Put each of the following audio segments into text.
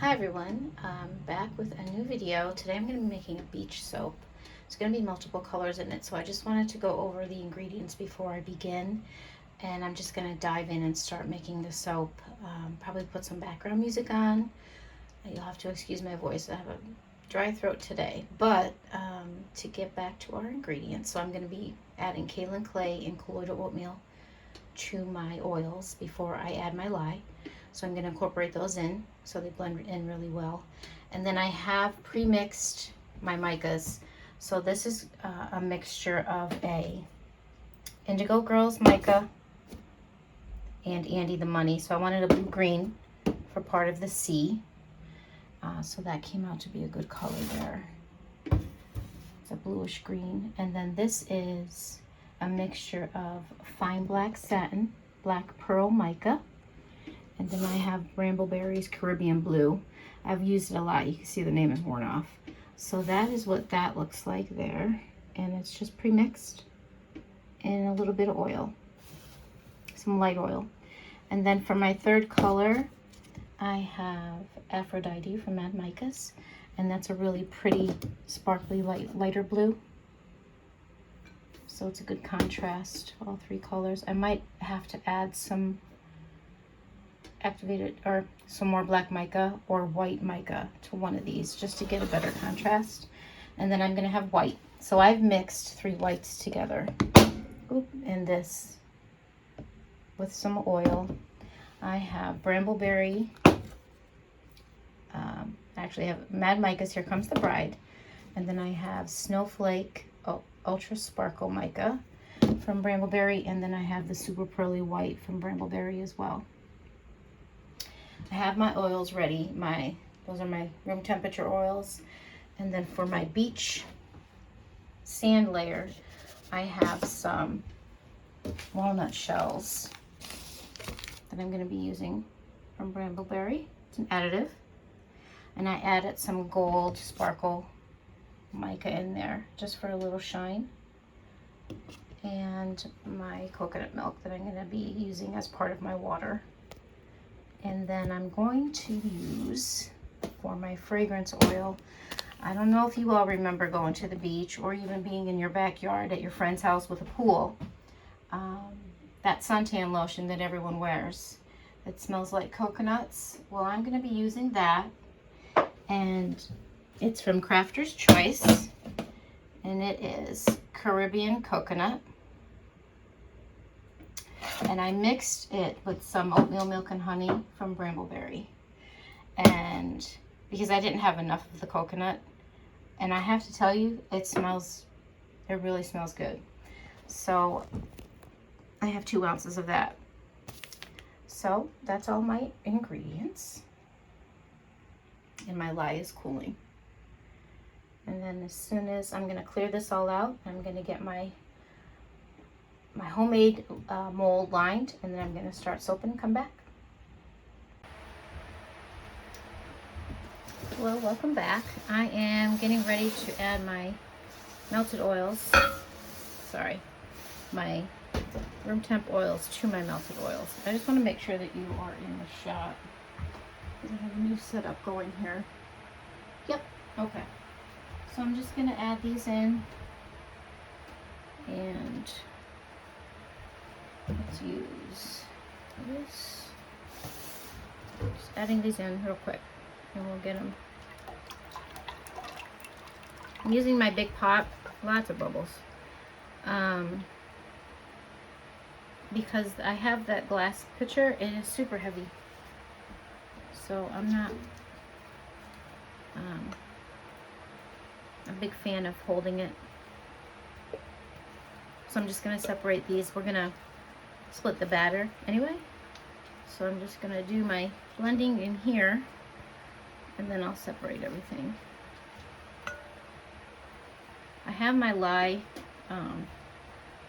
Hi everyone, I'm back with a new video. Today I'm going to be making a beach soap. It's going to be multiple colors in it, so I just wanted to go over the ingredients before I begin. And I'm just going to dive in and start making the soap. Probably put some background music on. You'll have to excuse my voice. I have a dry throat today. But to get back to our ingredients, so I'm going to be adding kaolin clay and colloidal oatmeal to my oils before I add my lye. So I'm going to incorporate those in so they blend in really well. And then I have pre-mixed my micas. So this is a mixture of a Indigo Girls mica and Andy the Money. So I wanted a blue-green for part of the C. So that came out to be a good color there. It's a bluish green. And then this is a mixture of fine black satin, black pearl mica, and then I have Brambleberry's Caribbean Blue. I've used it a lot. You can see the name is worn off. So that is what that looks like there. And it's just pre-mixed in a little bit of oil, some light oil. And then for my third color, I have Aphrodite from Mad Micas. And that's a really pretty, sparkly, lighter blue. So it's a good contrast, all three colors. I might have to add some activated or some more black mica or white mica to one of these just to get a better contrast. And then I'm going to have white. So I've mixed 3 whites together in this with some oil. I have Brambleberry. Actually, I have Mad Micas, Here Comes the Bride. And then I have Snowflake Ultra Sparkle Mica from Brambleberry. And then I have the Super Pearly White from Brambleberry as well. I have my oils ready. Those are my room temperature oils. And then for my beach sand layer, I have some walnut shells that I'm going to be using from Brambleberry. It's an additive. And I added some gold sparkle mica in there just for a little shine. And my coconut milk that I'm going to be using as part of my water. And then I'm going to use, for my fragrance oil, I don't know if you all remember going to the beach or even being in your backyard at your friend's house with a pool. That suntan lotion that everyone wears. It smells like coconuts. Well, I'm going to be using that. And it's from Crafter's Choice. And it is Caribbean Coconut. And I mixed it with some oatmeal milk and honey from Brambleberry. And because I didn't have enough of the coconut. And I have to tell you, it really smells good. So I have 2 ounces of that. So that's all my ingredients. And my lye is cooling. And then as soon as I'm going to clear this all out, I'm going to get my homemade mold lined, and then I'm going to start soaping and come back. Well, welcome back. I am getting ready to add my melted oils. Sorry, my room temp oils to my melted oils. I just want to make sure that you are in the shot. I have a new setup going here. Yep, okay. So I'm just going to add these in. And let's use this. Just adding these in real quick. And we'll get them. I'm using my big pot. Lots of bubbles. Because I have that glass pitcher. It is super heavy. So I'm not a big fan of holding it. So I'm just going to separate these. We're going to split the batter anyway. So I'm just going to do my blending in here. And then I'll separate everything. I have my lye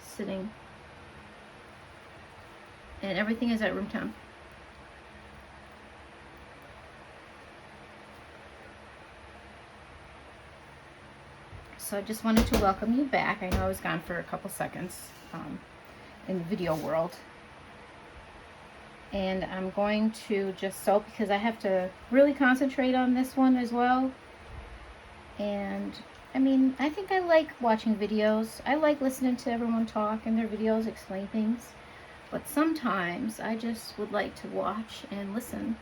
sitting. And everything is at room temp. So I just wanted to welcome you back. I know I was gone for a couple seconds in the video world. And I'm going to just soap because I have to really concentrate on this one as well. And I mean, I think I like watching videos. I like listening to everyone talk in their videos, explain things. But sometimes I just would like to watch and listen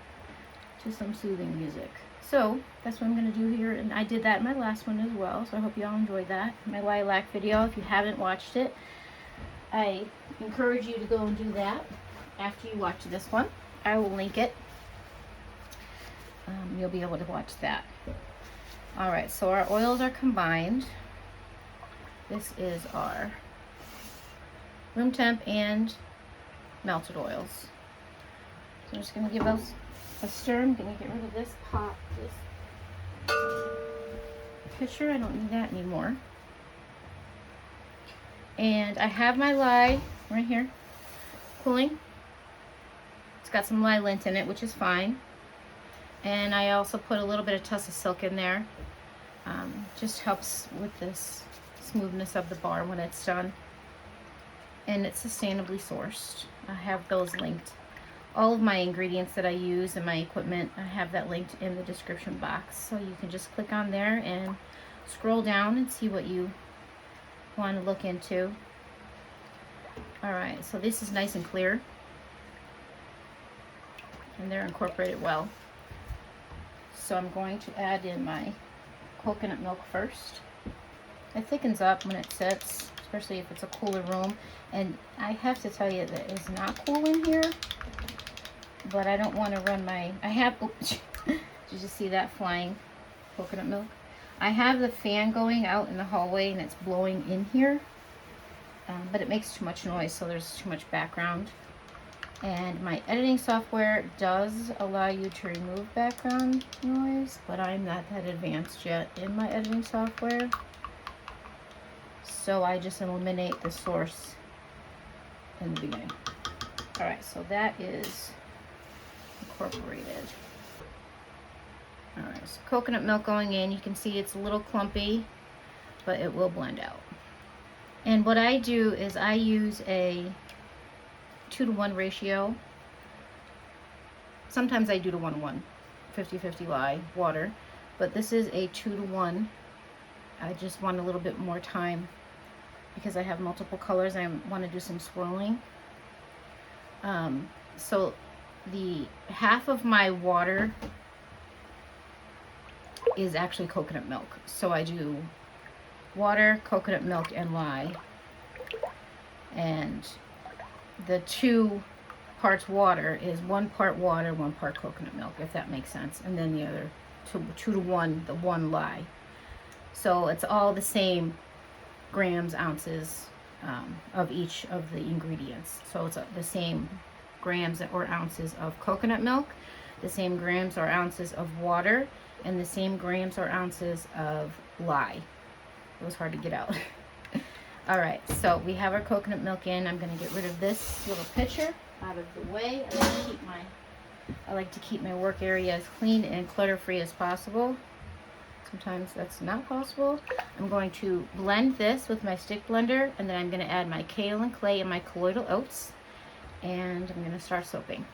to some soothing music. So that's what I'm going to do here. And I did that in my last one as well. So I hope you all enjoyed that. My lilac video, if you haven't watched it, I encourage you to go and do that after you watch this one. I will link it. You'll be able to watch that. All right, so our oils are combined. This is our room temp and melted oils. So I'm just going to give us a stir. I'm going to get rid of this pot, this pitcher. I don't need that anymore. And I have my lye right here, cooling. It's got some lye lint in it, which is fine. And I also put a little bit of tussa silk in there. Just helps with this smoothness of the bar when it's done. And it's sustainably sourced. I have those linked. All of my ingredients that I use and my equipment, I have that linked in the description box. So you can just click on there and scroll down and see what you want to look into. Alright, so this is nice and clear. And they're incorporated well. So I'm going to add in my coconut milk first. It thickens up when it sits, especially if it's a cooler room. And I have to tell you that it's not cool in here, but I don't want to run my, oops, did you just see that flying coconut milk? I have the fan going out in the hallway and it's blowing in here, but it makes too much noise, so there's too much background. And my editing software does allow you to remove background noise, but I'm not that advanced yet in my editing software. So I just eliminate the source in the beginning. Alright, so that is incorporated. Alright, so coconut milk going in. You can see it's a little clumpy, but it will blend out. And what I do is I use a 2-to-1 ratio. Sometimes I do to 1-to-1, 50-50 lye, water, but this is a 2-to-1. I just want a little bit more time because I have multiple colors and I want to do some swirling. So the half of my water is actually coconut milk. So I do water, coconut milk, and lye. And the 2 parts water is 1 part water, 1 part coconut milk, if that makes sense. And then the other 2-to-1, the 1 lye. So it's all the same grams, ounces of each of the ingredients. So it's the same grams or ounces of coconut milk, the same grams or ounces of water, and the same grams or ounces of lye. It was hard to get out. Alright, so we have our coconut milk in. I'm going to get rid of this little pitcher out of the way. I like to keep my work area as clean and clutter-free as possible. Sometimes that's not possible. I'm going to blend this with my stick blender, and then I'm going to add my kaolin clay and my colloidal oats, and I'm going to start soaping.